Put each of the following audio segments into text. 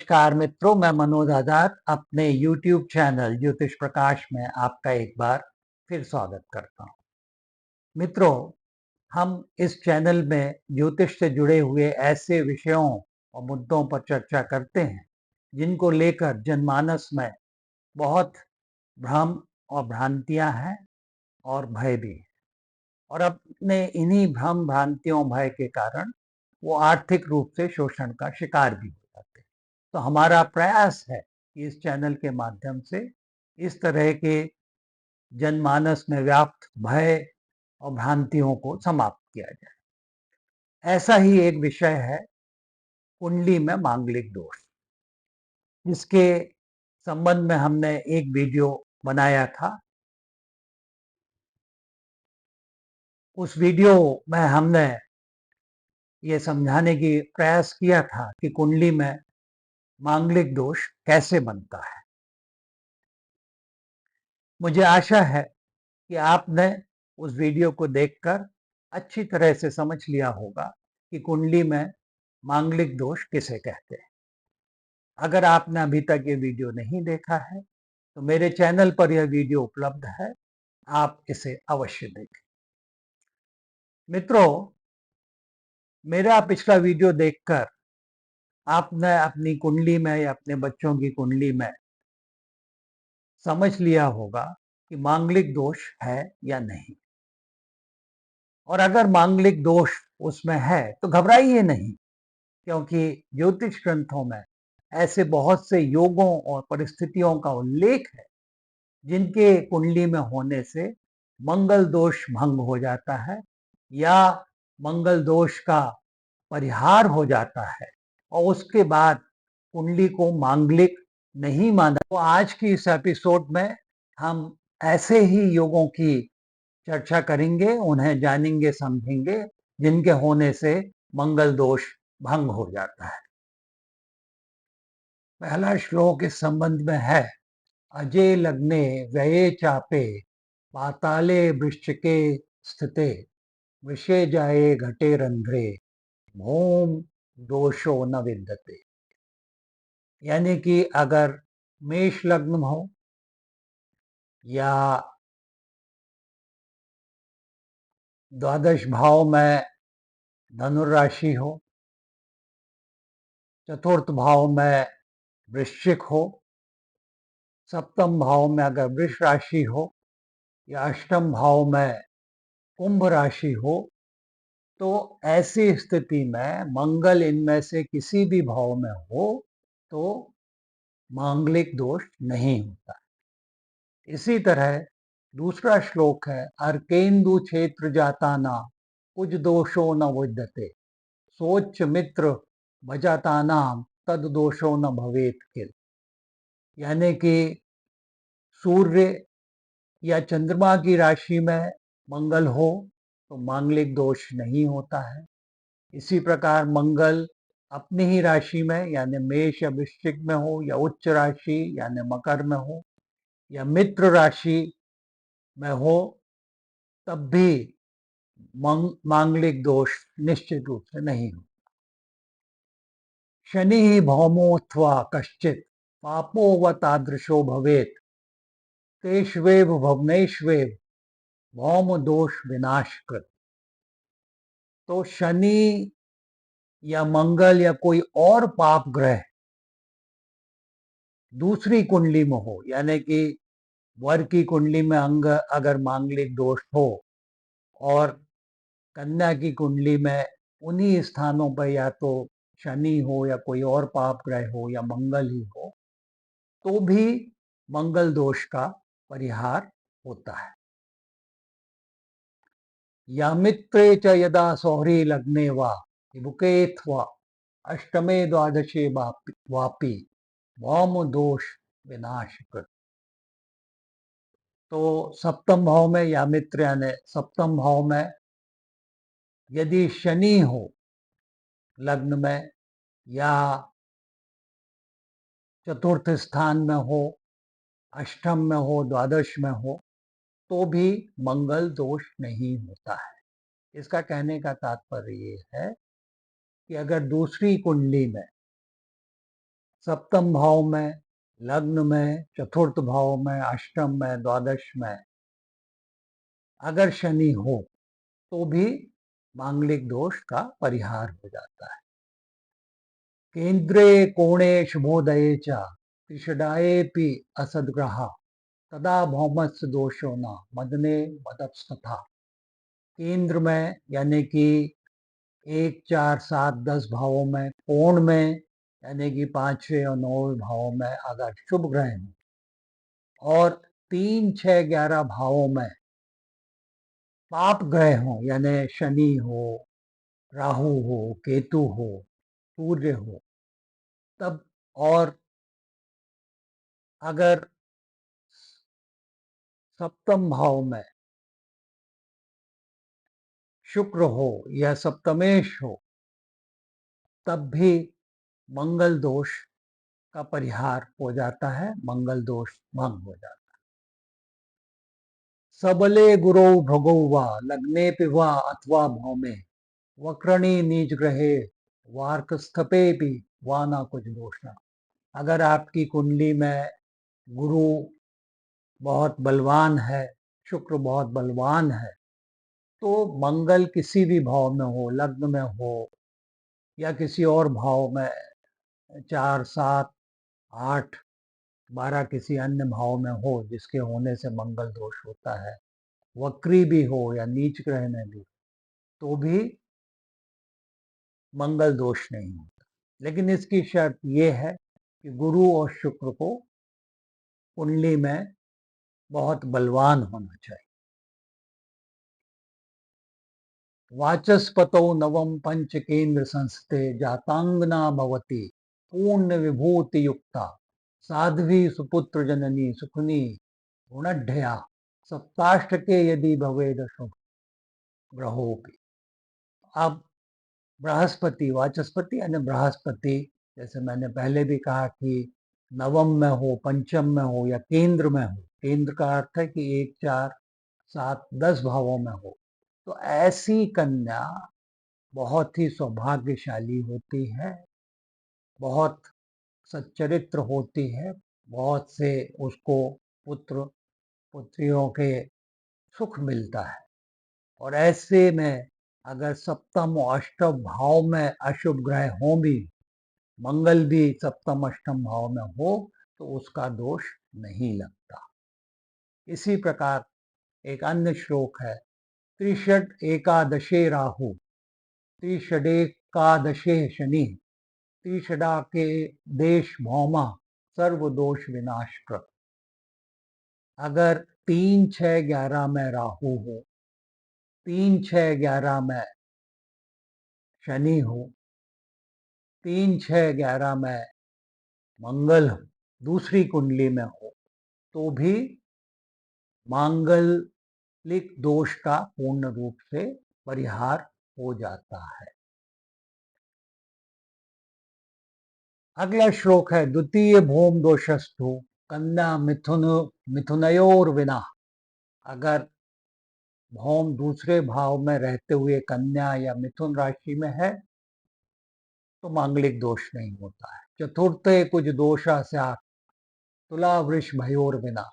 नमस्कार मित्रों, मैं मनोज आजाद अपने YouTube चैनल ज्योतिष प्रकाश में आपका एक बार फिर स्वागत करता हूँ। मित्रों, हम इस चैनल में ज्योतिष से जुड़े हुए ऐसे विषयों और मुद्दों पर चर्चा करते हैं जिनको लेकर जनमानस में बहुत भ्रम और भ्रांतियां हैं और भय भी है। और अपने इन्हीं भ्रम भ्रांतियों भय के कारण वो आर्थिक रूप से शोषण का शिकार भी हो जाते हैं। तो हमारा प्रयास है कि इस चैनल के माध्यम से इस तरह के जनमानस में व्याप्त भय और भ्रांतियों को समाप्त किया जाए। ऐसा ही एक विषय है कुंडली में मांगलिक दोष, जिसके संबंध में हमने एक वीडियो बनाया था। उस वीडियो में हमने ये समझाने की प्रयास किया था कि कुंडली में मांगलिक दोष कैसे बनता है। मुझे आशा है कि आपने उस वीडियो को देखकर अच्छी तरह से समझ लिया होगा कि कुंडली में मांगलिक दोष किसे कहते हैं। अगर आपने अभी तक ये वीडियो नहीं देखा है तो मेरे चैनल पर यह वीडियो उपलब्ध है, आप इसे अवश्य देखें। मित्रों, मेरा पिछला वीडियो देखकर आपने अपनी कुंडली में या अपने बच्चों की कुंडली में समझ लिया होगा कि मांगलिक दोष है या नहीं। और अगर मांगलिक दोष उसमें है तो घबराइए नहीं, क्योंकि ज्योतिष ग्रंथों में ऐसे बहुत से योगों और परिस्थितियों का उल्लेख है जिनके कुंडली में होने से मंगल दोष भंग हो जाता है या मंगल दोष का परिहार हो जाता है और उसके बाद कुंडली को मांगलिक नहीं माना। तो आज की इस एपिसोड में हम ऐसे ही योगों की चर्चा करेंगे, उन्हें जानेंगे समझेंगे जिनके होने से मंगल दोष भंग हो जाता है। पहला श्लोक इस संबंध में है, अजे लग्ने व्यये चापे पाताले वृश्चिके स्थिते विषे जाये घटे रंध्रे भूम दोषो न विद्यते। यानी कि अगर मेष लग्न हो या द्वादश भाव में धनुराशि हो, चतुर्थ भाव में वृश्चिक हो, सप्तम भाव में अगर वृष राशि हो या अष्टम भाव में कुंभ राशि हो, तो ऐसी स्थिति में मंगल इनमें से किसी भी भाव में हो तो मांगलिक दोष नहीं होता। इसी तरह दूसरा श्लोक है, अर्केन्दु क्षेत्र जाता ना कुछ दोषो न विद्यते सोच मित्र भजाता नाम तद दोषो न भवेत किल। यानी कि सूर्य या चंद्रमा की राशि में मंगल हो तो मांगलिक दोष नहीं होता है। इसी प्रकार मंगल अपनी ही राशि में यानी मेष या वृश्चिक में हो या उच्च राशि यानी मकर में हो या मित्र राशि में हो, तब भी मांगलिक दोष निश्चित रूप से नहीं हो। शनि ही भौमोऽथवा कश्चित पापो व तादृशो भवेत तेष्वेव भवनेष्वेव भौम दोष विनाश कृत। तो शनि या मंगल या कोई और पाप ग्रह दूसरी कुंडली में हो, यानी कि वर की कुंडली में अंग अगर मांगलिक दोष हो और कन्या की कुंडली में उन्हीं स्थानों पर या तो शनि हो या कोई और पाप ग्रह हो या मंगल ही हो, तो भी मंगल दोष का परिहार होता है। या मित्रे च यदा सौहरी लग्ने वा बुकेत्वा अष्टमे द्वादशे वापी भौम दोष विनाश कृत। तो सप्तम भाव में या मित्र यानी सप्तम भाव में यदि शनि हो लग्न में या चतुर्थ स्थान में हो, अष्टम में हो, द्वादश में हो, तो भी मंगल दोष नहीं होता है। इसका कहने का तात्पर्य ये है कि अगर दूसरी कुंडली में सप्तम भाव में, लग्न में, चतुर्थ भाव में, अष्टम में, द्वादश में अगर शनि हो तो भी मांगलिक दोष का परिहार हो जाता है। केंद्रे कोणे शुभोदये च त्रिषडाएपि असद्ग्रहा तदा भौमस्य दोषो न मदने मदप्स्तथा। केंद्र में यानी कि 1, 4, 7, 10 भावों में, कोण में यानी कि 5वें और 9वें भावों में अगर शुभ ग्रह हो और 3, 6, 11 भावों में पाप ग्रह हो यानी शनि हो, राहु हो, केतु हो, सूर्य हो, तब और अगर सप्तम भाव में शुक्र हो या सप्तमेश हो तब भी मंगल दोष का परिहार हो जाता है, मंगल दोष भंग हो जाता है। सबले गुरौ भगौ वा लग्ने पिवा अथवा भौमे वक्रणी नीच ग्रहे वार्कस्थपे भी वाना कुछ दोषना। अगर आपकी कुंडली में गुरु बहुत बलवान है, शुक्र बहुत बलवान है, तो मंगल किसी भी भाव में हो, लग्न में हो या किसी और भाव में, 4, 7, 8, 12 किसी अन्य भाव में हो जिसके होने से मंगल दोष होता है, वक्री भी हो या नीच ग्रह में भी, तो भी मंगल दोष नहीं होता। लेकिन इसकी शर्त यह है कि गुरु और शुक्र को कुंडली में बहुत बलवान होना चाहिए। वाचस्पतौ नवम पंच केंद्र संस्थे जातांगना भवती पूर्ण विभूति युक्ता साध्वी सुपुत्र जननी सुखनी गुणढ्या सप्ताष्टके यदि भवेद शुभ ग्रहोपि। अब बृहस्पति, वाचस्पति यानी बृहस्पति, जैसे मैंने पहले भी कहा कि नवम में हो, पंचम में हो या केंद्र में हो, केंद्र का अर्थ है कि 1, 4, 7, 10 भावों में हो, तो ऐसी कन्या बहुत ही सौभाग्यशाली होती है, बहुत सच्चरित्र होती है, बहुत से उसको पुत्र पुत्रियों के सुख मिलता है। और ऐसे में अगर सप्तम और अष्टम भाव में अशुभ ग्रह हों भी, मंगल भी सप्तम अष्टम भाव में हो, तो उसका दोष नहीं लगता। इसी प्रकार एक अन्य श्लोक है, त्रिषड एकादशे राहु त्रिषडेकादशे शनि त्रिषडा के देश भौमा सर्व दोष विनाशकृत। अगर 3, 6, 11 में राहु हो, 3, 6, 11 में शनि हो, 3, 6, 11 में मंगल दूसरी कुंडली में हो, तो भी मांगलिक दोष का पूर्ण रूप से परिहार हो जाता है। अगला श्लोक है, द्वितीय भूम दोषस्थु कन्या मिथुन मिथुनयोर विना। अगर भौम दूसरे भाव में रहते हुए कन्या या मिथुन राशि में है तो मांगलिक दोष नहीं होता है। चतुर्थे कुछ दोषा स्यात् तुला वृष भयोर बिना।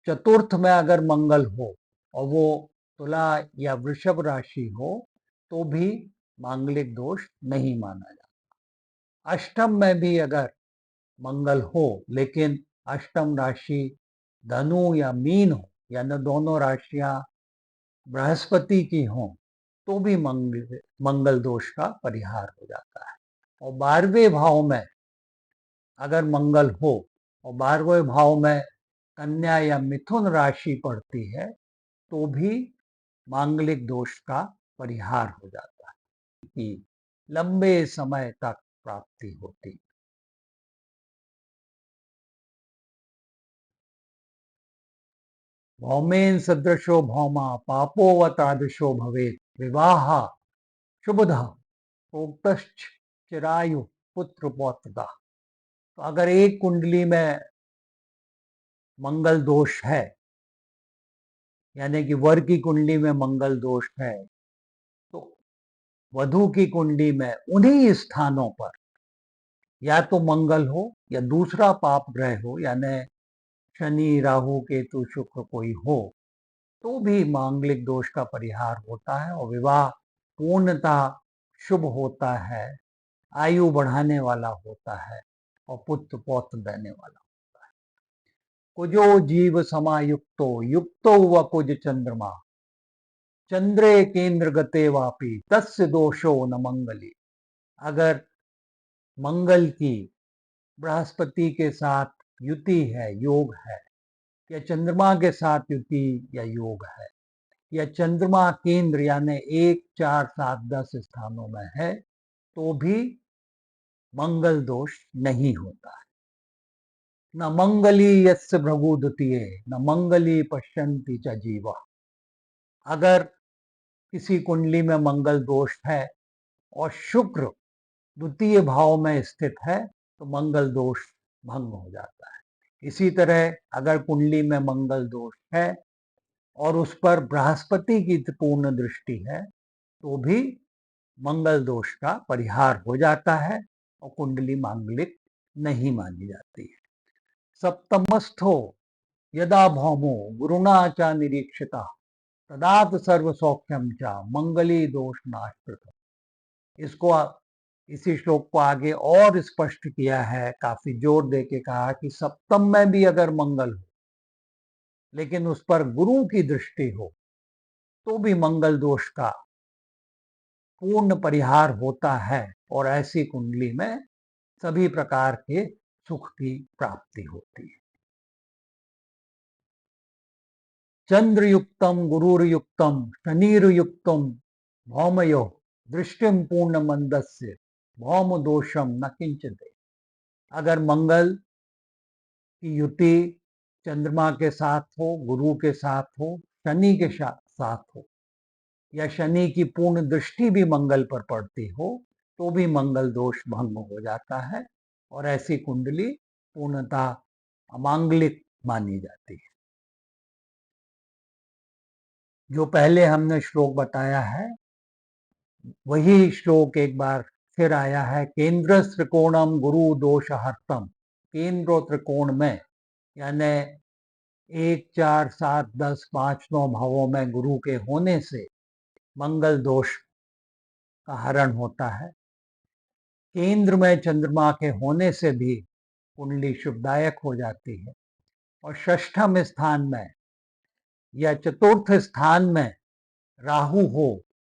चतुर्थ में अगर मंगल हो और वो तुला या वृषभ राशि हो तो भी मांगलिक दोष नहीं माना जाता। अष्टम में भी अगर मंगल हो लेकिन अष्टम राशि धनु या मीन हो या न दोनों राशियां बृहस्पति की हों तो भी मंगल दोष का परिहार हो जाता है। और 12वें भाव में अगर मंगल हो और 12वें भाव में कन्या या मिथुन राशि पड़ती है तो भी मांगलिक दोष का परिहार हो जाता है कि लंबे समय तक प्राप्ति होती। भौमेन सदृशो भौमा पापो व तादृशो भवेत् विवाह शुभदा प्रोक्तश्च चिरायु पुत्र पौत्रता। तो अगर एक कुंडली में मंगल दोष है यानी कि वर की कुंडली में मंगल दोष है तो वधु की कुंडली में उन्हीं स्थानों पर या तो मंगल हो या दूसरा पाप ग्रह हो, यानी शनि, राहु, केतु, शुक्र कोई हो, तो भी मांगलिक दोष का परिहार होता है और विवाह पूर्णतः शुभ होता है, आयु बढ़ाने वाला होता है और पुत्र पौत्र देने वाला। कुजो जीव समायुक्तो युक्तो व कुज चंद्रमा चंद्रे केंद्र गते वापी तस्य दोषो न मंगली। अगर मंगल की बृहस्पति के साथ युति है, योग है, या चंद्रमा के साथ युति या योग है, या चंद्रमा केंद्र यानी 1, 4, 7, 10 स्थानों में है, तो भी मंगल दोष नहीं होता है। न मंगली यस्य भृगुद्वितीये न मंगली पश्यन्ति च जीवा। अगर किसी कुंडली में मंगल दोष है और शुक्र द्वितीय भाव में स्थित है, तो मंगल दोष भंग हो जाता है। इसी तरह अगर कुंडली में मंगल दोष है और उस पर बृहस्पति की पूर्ण दृष्टि है, तो भी मंगल दोष का परिहार हो जाता है और कुंडली मांगलिक नहीं मानी जाती है। सप्तमस्थो यदा भौमो गुरुणा च निरीक्षिता तदात सर्व सौख्यम च मंगली दोष नाश। इसको इसी श्लोक को आगे और स्पष्ट किया है, काफी जोर दे के कहा कि सप्तम में भी अगर मंगल हो लेकिन उस पर गुरु की दृष्टि हो, तो भी मंगल दोष का पूर्ण परिहार होता है और ऐसी कुंडली में सभी प्रकार के सुख की प्राप्ति होती है। चंद्रयुक्तम गुरुर्युक्तम शनिर्युक्तम भौमयो दृष्टिम पूर्ण मंदस्य भौम दोषम न किंचित। अगर मंगल की युति चंद्रमा के साथ हो, गुरु के साथ हो, शनि के साथ हो, या शनि की पूर्ण दृष्टि भी मंगल पर पड़ती हो, तो भी मंगल दोष भंग हो जाता है और ऐसी कुंडली पूर्णतः अमांगलिक मानी जाती है। जो पहले हमने श्लोक बताया है वही श्लोक एक बार फिर आया है। केंद्र त्रिकोणम गुरु दोष हर्तम। केंद्र त्रिकोण में यानी 1, 4, 7, 10, 5, 9 भावों में गुरु के होने से मंगल दोष का हरण होता है। केंद्र में चंद्रमा के होने से भी कुंडली शुभदायक हो जाती है और षष्ठम स्थान में या चतुर्थ स्थान में राहु हो,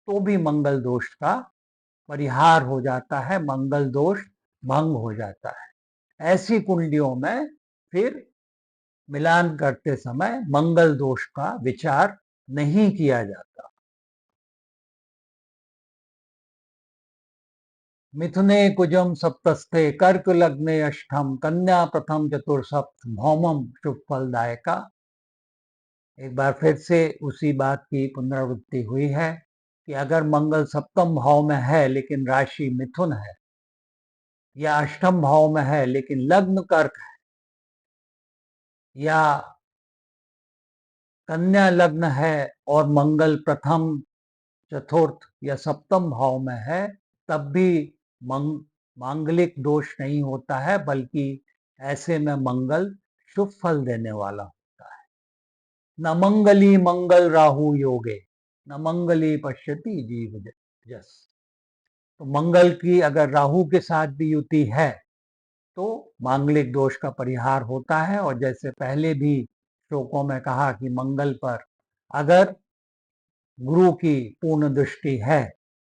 तो भी मंगल दोष का परिहार हो जाता है, मंगल दोष भंग हो जाता है। ऐसी कुंडलियों में फिर मिलान करते समय मंगल दोष का विचार नहीं किया जाता। मिथुने कुजम सप्तस्थे कर्क लग्ने अष्टम कन्या प्रथम चतुर्सप्त भौमम शुभ फलदायका। एक बार फिर से उसी बात की पुनरावृत्ति हुई है कि अगर मंगल सप्तम भाव में है लेकिन राशि मिथुन है, या अष्टम भाव में है लेकिन लग्न कर्क है, या कन्या लग्न है और मंगल प्रथम, चतुर्थ या सप्तम भाव में है, तब भी मांगलिक दोष नहीं होता है, बल्कि ऐसे में मंगल शुभ फल देने वाला होता है। न मंगली मंगल राहु योगे न मंगली पश्यति जीव जस। तो मंगल की अगर राहु के साथ भी युति है तो मांगलिक दोष का परिहार होता है। और जैसे पहले भी श्लोकों में कहा कि मंगल पर अगर गुरु की पूर्ण दृष्टि है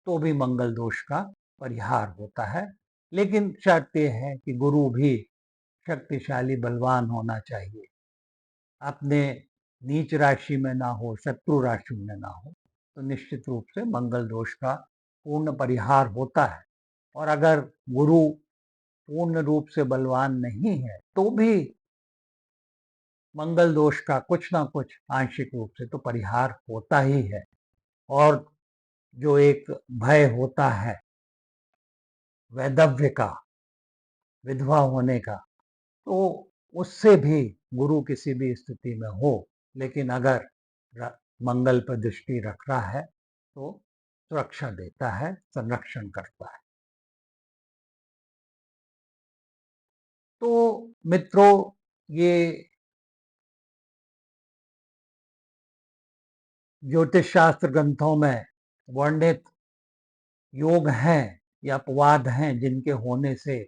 तो भी मंगल दोष का परिहार होता है। लेकिन शर्त यह है कि गुरु भी शक्तिशाली बलवान होना चाहिए, अपने नीच राशि में ना हो, शत्रु राशि में ना हो, तो निश्चित रूप से मंगल दोष का पूर्ण परिहार होता है। और अगर गुरु पूर्ण रूप से बलवान नहीं है तो भी मंगल दोष का कुछ ना कुछ आंशिक रूप से तो परिहार होता ही है। और जो एक भय होता है वैधव्य का, विधवा होने का, तो उससे भी गुरु किसी भी स्थिति में हो, लेकिन अगर मंगल पर दृष्टि रख रहा है तो सुरक्षा देता है, संरक्षण करता है। तो मित्रों, ये ज्योतिष शास्त्र ग्रंथों में वर्णित योग हैं या अपवाद हैं जिनके होने से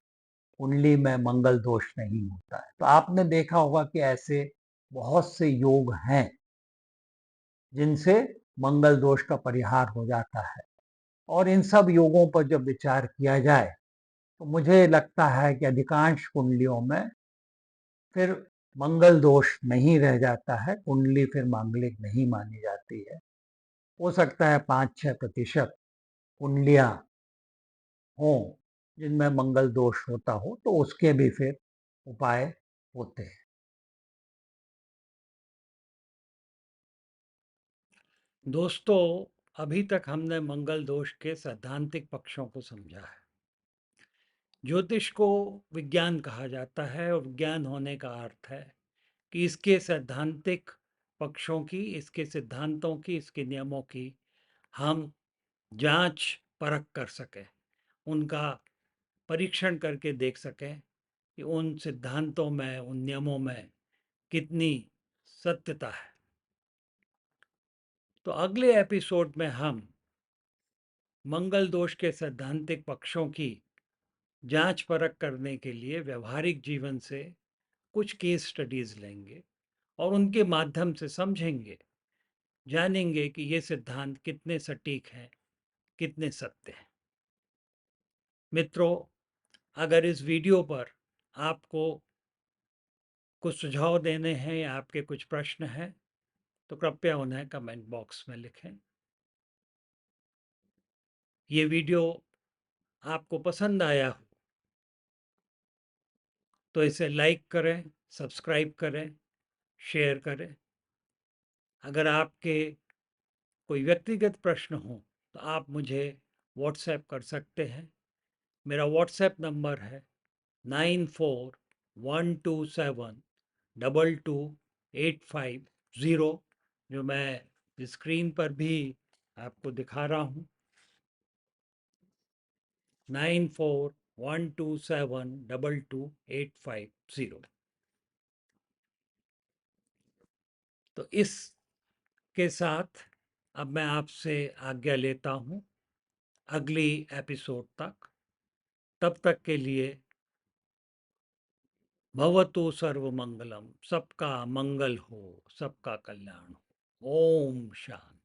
कुंडली में मंगल दोष नहीं होता है। तो आपने देखा होगा कि ऐसे बहुत से योग हैं जिनसे मंगल दोष का परिहार हो जाता है। और इन सब योगों पर जब विचार किया जाए तो मुझे लगता है कि अधिकांश कुंडलियों में फिर मंगल दोष नहीं रह जाता है, कुंडली फिर मांगलिक नहीं मानी जाती है। हो सकता है 5-6% कुंडलियां हों जिनमें मंगल दोष होता हो, तो उसके भी फिर उपाय होते हैं। दोस्तों, अभी तक हमने मंगल दोष के सैद्धांतिक पक्षों को समझा है। ज्योतिष को विज्ञान कहा जाता है और विज्ञान होने का अर्थ है कि इसके सैद्धांतिक पक्षों की, इसके सिद्धांतों की, इसके नियमों की हम जांच परख कर सकें, उनका परीक्षण करके देख सकें कि उन सिद्धांतों में, उन नियमों में कितनी सत्यता है। तो अगले एपिसोड में हम मंगल दोष के सैद्धांतिक पक्षों की जांच परख करने के लिए व्यवहारिक जीवन से कुछ केस स्टडीज लेंगे और उनके माध्यम से समझेंगे, जानेंगे कि ये सिद्धांत कितने सटीक हैं, कितने सत्य हैं। मित्रों, अगर इस वीडियो पर आपको कुछ सुझाव देने हैं या आपके कुछ प्रश्न हैं तो कृपया उन्हें कमेंट बॉक्स में लिखें। ये वीडियो आपको पसंद आया हो तो इसे लाइक करें, सब्सक्राइब करें, शेयर करें। अगर आपके कोई व्यक्तिगत प्रश्न हो तो आप मुझे व्हाट्सएप कर सकते हैं। मेरा व्हाट्सएप नंबर है 9412722850, जो मैं स्क्रीन पर भी आपको दिखा रहा हूँ। 9412722850। तो इसके साथ अब मैं आपसे आज्ञा लेता हूँ अगली एपिसोड तक। तब तक के लिए भवतु सर्वमंगलम, सबका मंगल हो, सबका कल्याण हो। ओम शांति।